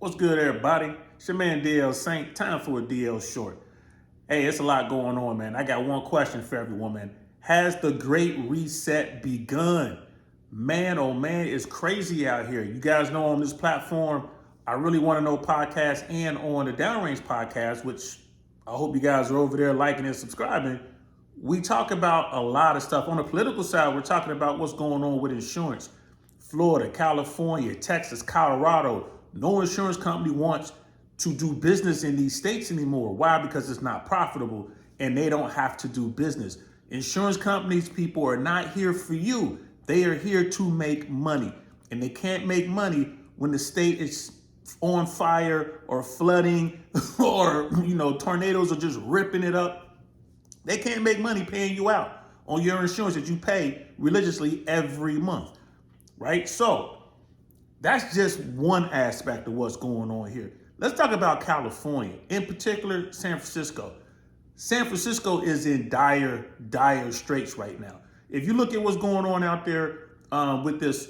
What's good, everybody? It's your man DL Saint. Time for a DL short. Hey, it's a lot going on, man. I got one question for everyone, man. Has the Great Reset begun? Man, oh man, it's crazy out here. You guys know on this platform, I Really Want to Know podcast and on the Downrange podcast, which I hope you guys are over there liking and subscribing. We talk about a lot of stuff. On the political side, we're talking about what's going on with insurance. Florida, California, Texas, Colorado. No insurance company wants to do business in these states anymore. Why? Because it's not profitable and they don't have to do business. Insurance companies, people, are not here for you. They are here to make money. And they can't make money when the state is on fire or flooding or, tornadoes are just ripping it up. They can't make money paying you out on your insurance that you pay religiously every month, right? So that's just one aspect of what's going on here. Let's talk about California, in particular, San Francisco. San Francisco is in dire straits right now. If you look at what's going on out there with this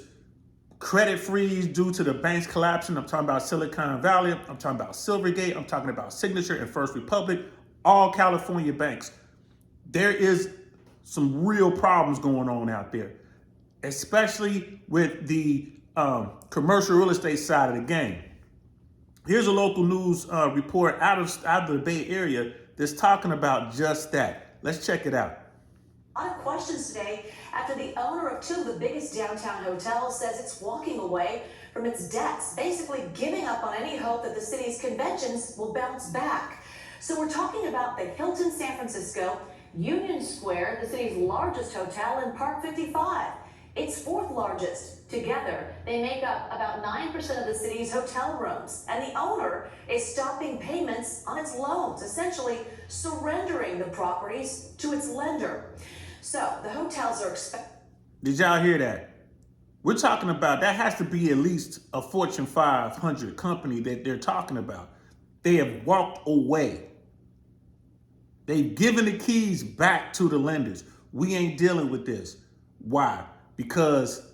credit freeze due to the banks collapsing, I'm talking about Silicon Valley, I'm talking about Silvergate, I'm talking about Signature and First Republic, all California banks. There is some real problems going on out there, especially with the commercial real estate side of the game. Here's a local news report out of the Bay Area that's talking about just that. Let's check it out. A lot of questions today after the owner of two of the biggest downtown hotels says it's walking away from its debts, basically giving up on any hope that the city's conventions will bounce back. So we're talking about the Hilton San Francisco, Union Square, the city's largest hotel, and Park 55. It's fourth largest. Together, they make up about 9% of the city's hotel rooms, and the owner is stopping payments on its loans, essentially surrendering the properties to its lender. So the hotels are expected. Did y'all hear that? We're talking about that has to be at least a Fortune 500 company that they're talking about. They have walked away. They've given the keys back to the lenders. We ain't dealing with this. Why? Because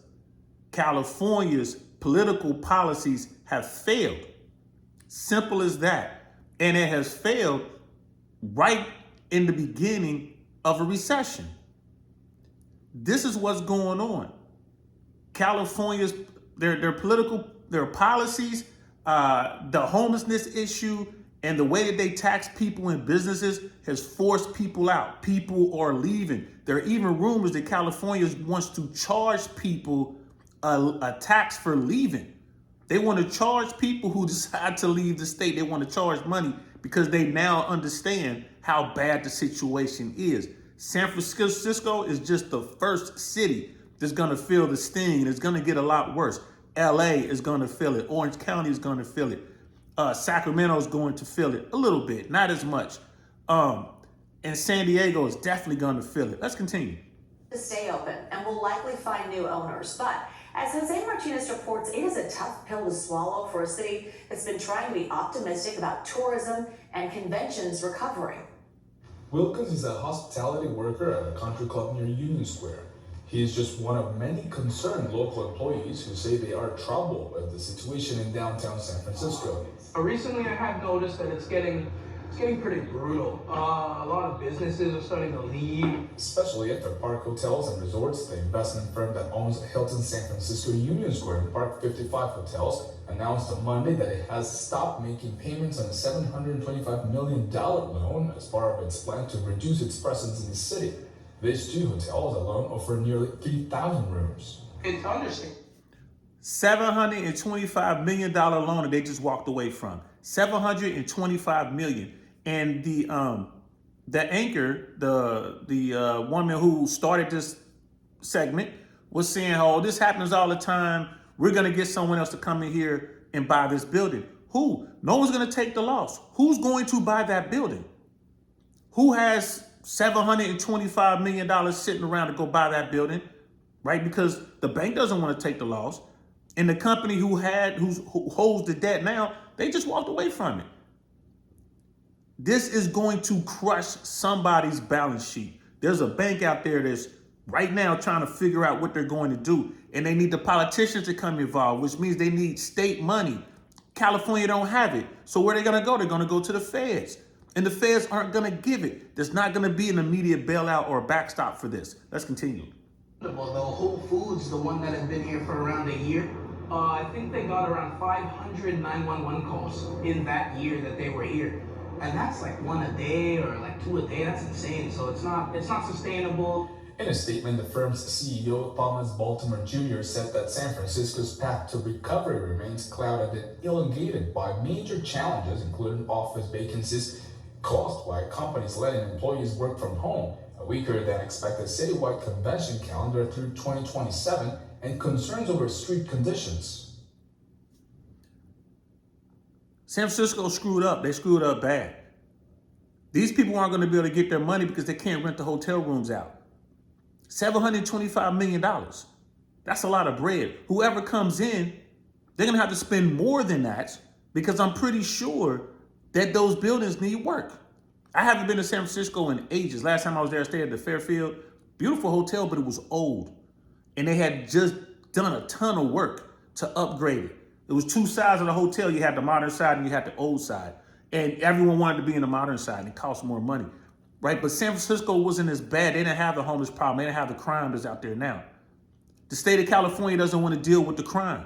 California's political policies have failed. Simple as that. And it has failed right in the beginning of a recession. This is what's going on. California's, their policies, the homelessness issue, and the way that they tax people and businesses has forced people out. People are leaving. There are even rumors that California wants to charge people a tax for leaving. They want to charge people who decide to leave the state. They want to charge money because they now understand how bad the situation is. San Francisco is just the first city that's going to feel the sting, and it's going to get a lot worse. LA is going to feel it. Orange County is going to feel it. Sacramento is going to feel it a little bit, not as much. And San Diego is definitely going to feel it. Let's continue. To stay open and will likely find new owners. But as Jose Martinez reports, it is a tough pill to swallow for a city that's been trying to be optimistic about tourism and conventions recovering. Wilkins is a hospitality worker at a country club near Union Square. He is just one of many concerned local employees who say they are troubled with the situation in downtown San Francisco. Recently, I have noticed that it's getting pretty brutal. A lot of businesses are starting to leave. Especially after Park Hotels and Resorts, the investment firm that owns Hilton San Francisco, Union Square, and Park 55 hotels, announced on Monday that it has stopped making payments on a $725 million loan as part of its plan to reduce its presence in the city. These two hotels alone offer nearly 3,000 rooms. It's understandable. $725 million loan that they just walked away from. $725 million. And the anchor, the woman who started this segment was saying, oh, this happens all the time. We're going to get someone else to come in here and buy this building. Who? No one's going to take the loss. Who's going to buy that building? Who has $725 million sitting around to go buy that building, right? Because the bank doesn't want to take the loss. And the company who holds the debt now, they just walked away from it. This is going to crush somebody's balance sheet. There's a bank out there that's right now trying to figure out what they're going to do. And they need the politicians to come involved, which means they need state money, California don't have it. So where are they going to go? They're going to go to the feds. And the feds aren't going to give it. There's not going to be an immediate bailout or a backstop for this. Let's continue. Well, the Whole Foods, the one that has been here for around a year, I think they got around 500 911 calls in that year that they were here. And that's like one a day or like two a day. That's insane. So it's not sustainable. In a statement, the firm's CEO, Thomas Baltimore Jr., said that San Francisco's path to recovery remains clouded and elongated by major challenges, including office vacancies caused by companies letting employees work from home, a weaker than expected citywide convention calendar through 2027, and concerns over street conditions. San Francisco screwed up. They screwed up bad. These people aren't going to be able to get their money because they can't rent the hotel rooms out. $725 million. That's a lot of bread. Whoever comes in, they're going to have to spend more than that because I'm pretty sure that those buildings need work. I haven't been to San Francisco in ages. Last time I was there, I stayed at the Fairfield. Beautiful hotel, but it was old. And they had just done a ton of work to upgrade it. There was two sides of the hotel. You had the modern side and you had the old side. And everyone wanted to be in the modern side and it cost more money. Right? But San Francisco wasn't as bad. They didn't have the homeless problem. They didn't have the crime that's out there now. The state of California doesn't want to deal with the crime.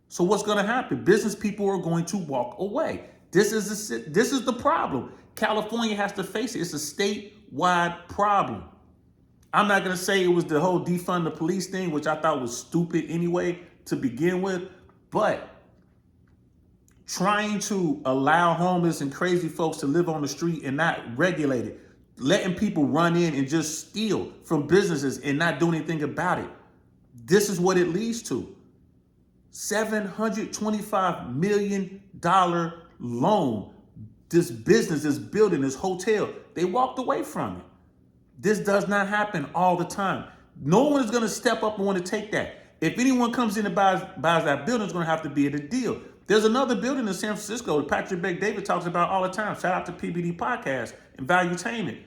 So what's going to happen? Business people are going to walk away. This is the problem. California has to face it. It's a statewide problem. I'm not going to say it was the whole defund the police thing, which I thought was stupid anyway to begin with. But trying to allow homeless and crazy folks to live on the street and not regulate it, letting people run in and just steal from businesses and not do anything about it. This is what it leads to. $725 million loan. This business, this building, this hotel, they walked away from it. This does not happen all the time. No one is going to step up and want to take that. If anyone comes in and buys that building, it's going to have to be at a deal. There's another building in San Francisco that Patrick Bet-David talks about all the time. Shout out to PBD Podcast and Valuetainment.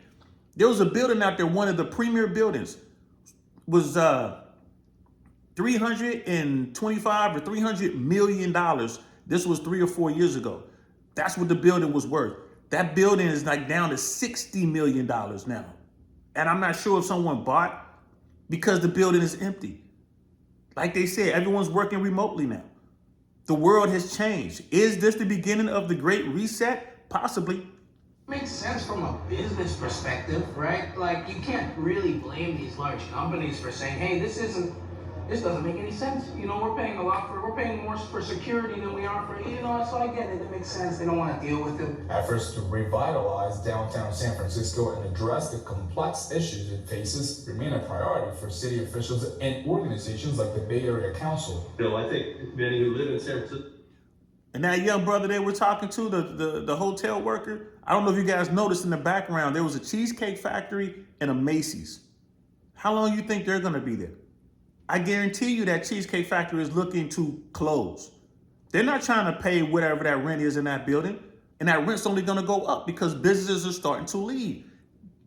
There was a building out there, one of the premier buildings, was $325 or $300 million. This was 3 or 4 years ago. That's what the building was worth. That building is like down to $60 million now. And I'm not sure if someone bought because the building is empty. Like they said, everyone's working remotely now. The world has changed. Is this the beginning of the Great Reset? Possibly. Makes sense from a business perspective, right? Like you can't really blame these large companies for saying, hey, this doesn't make any sense. You know, we're paying more for security than we are for, so I get it. It makes sense. They don't want to deal with it. Efforts to revitalize downtown San Francisco and address the complex issues it faces remain a priority for city officials and organizations like the Bay Area Council. I think many who live in San Francisco. And that young brother they were talking to, the hotel worker, I don't know if you guys noticed in the background, there was a Cheesecake Factory and a Macy's. How long you think they're going to be there? I guarantee you that Cheesecake Factory is looking to close. They're not trying to pay whatever that rent is in that building. And that rent's only going to go up because businesses are starting to leave.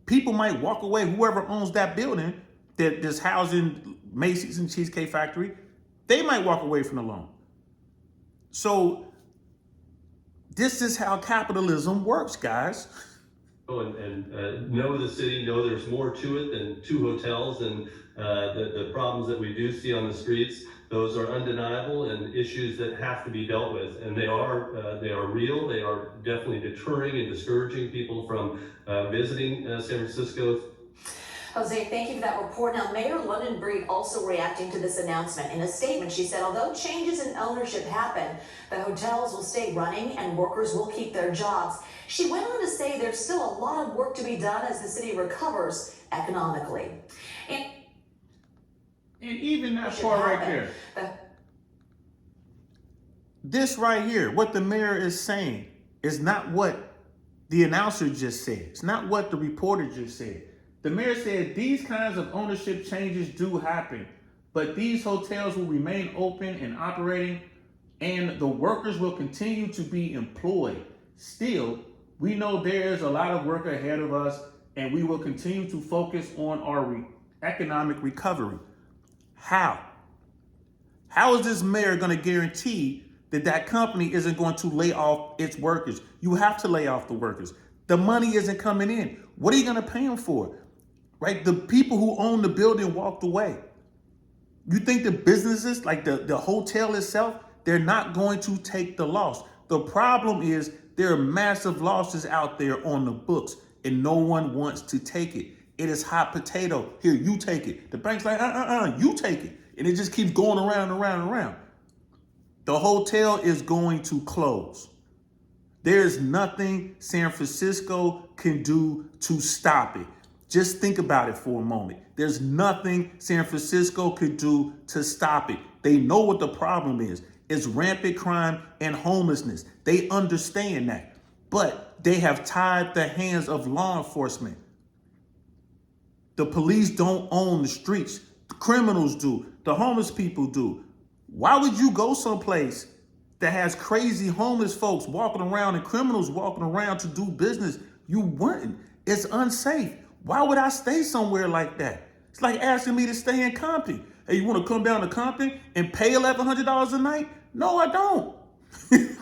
People might walk away, whoever owns that building that's housing Macy's and Cheesecake Factory, they might walk away from the loan. So this is how capitalism works, guys. And know the city, know there's more to it than 2 hotels, and the problems that we do see on the streets, those are undeniable and issues that have to be dealt with. And they are real. They are definitely deterring and discouraging people from visiting San Francisco. Jose, thank you for that report. Now, Mayor London Breed also reacting to this announcement. In a statement, she said, although changes in ownership happen, the hotels will stay running and workers will keep their jobs. She went on to say there's still a lot of work to be done as the city recovers economically. And even that part right there. This right here, what the mayor is saying is not what the announcer just said. It's not what the reporter just said. The mayor said these kinds of ownership changes do happen, but these hotels will remain open and operating, and the workers will continue to be employed. Still, we know there is a lot of work ahead of us, and we will continue to focus on our economic recovery. How? How is this mayor going to guarantee that company isn't going to lay off its workers. You have to lay off the workers. The money isn't coming in. What are you going to pay them for? Right? The people who own the building walked away. You think the businesses, like the hotel itself, they're not going to take the loss. The problem is there are massive losses out there on the books and no one wants to take it. It is hot potato. Here, you take it. The bank's like, you take it. And it just keeps going around and around and around. The hotel is going to close. There's nothing San Francisco can do to stop it. Just think about it for a moment. There's nothing San Francisco could do to stop it. They know what the problem is. It's rampant crime and homelessness. They understand that. But they have tied the hands of law enforcement. The police don't own the streets. The criminals do. The homeless people do. Why would you go someplace that has crazy homeless folks walking around and criminals walking around to do business? You wouldn't. It's unsafe. Why would I stay somewhere like that? It's like asking me to stay in Compton. Hey, you want to come down to Compton and pay $1,100 a night? No, I don't.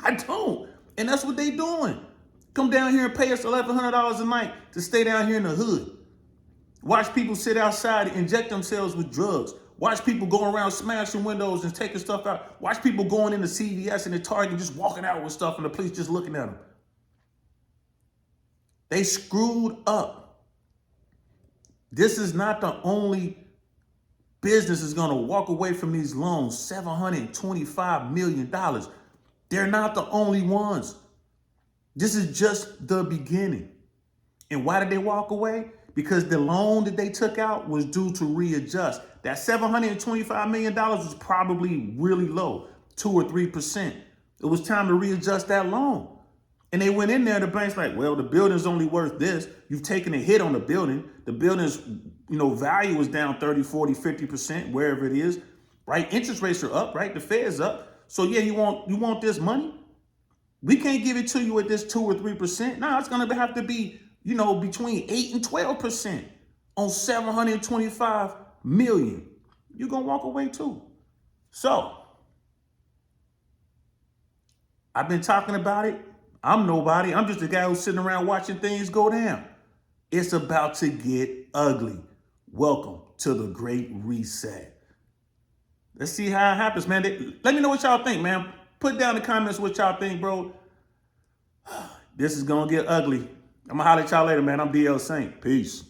I don't. And that's what they doing. Come down here and pay us $1,100 a night to stay down here in the hood. Watch people sit outside and inject themselves with drugs. Watch people go around smashing windows and taking stuff out. Watch people going into CVS and the Target just walking out with stuff and the police just looking at them. They screwed up. This is not the only business that's going to walk away from these loans, $725 million. They're not the only ones. This is just the beginning. And why did they walk away? Because the loan that they took out was due to readjust. That $725 million was probably really low, 2 or 3%. It was time to readjust that loan. And they went in there, the bank's like, well, the building's only worth this. You've taken a hit on the building. The building's, value is down 30, 40, 50%, wherever it is, right? Interest rates are up, right? The Fed's up. So yeah, you want this money? We can't give it to you at this 2 or 3%. Now it's gonna have to be, between 8 and 12% on $725 million. You're gonna walk away too. So I've been talking about it. I'm nobody. I'm just a guy who's sitting around watching things go down. It's about to get ugly. Welcome to the Great Reset. Let's see how it happens, man. Let me know what y'all think, man. Put down in the comments what y'all think, bro. This is going to get ugly. I'm going to holler at y'all later, man. I'm DL Saint. Peace.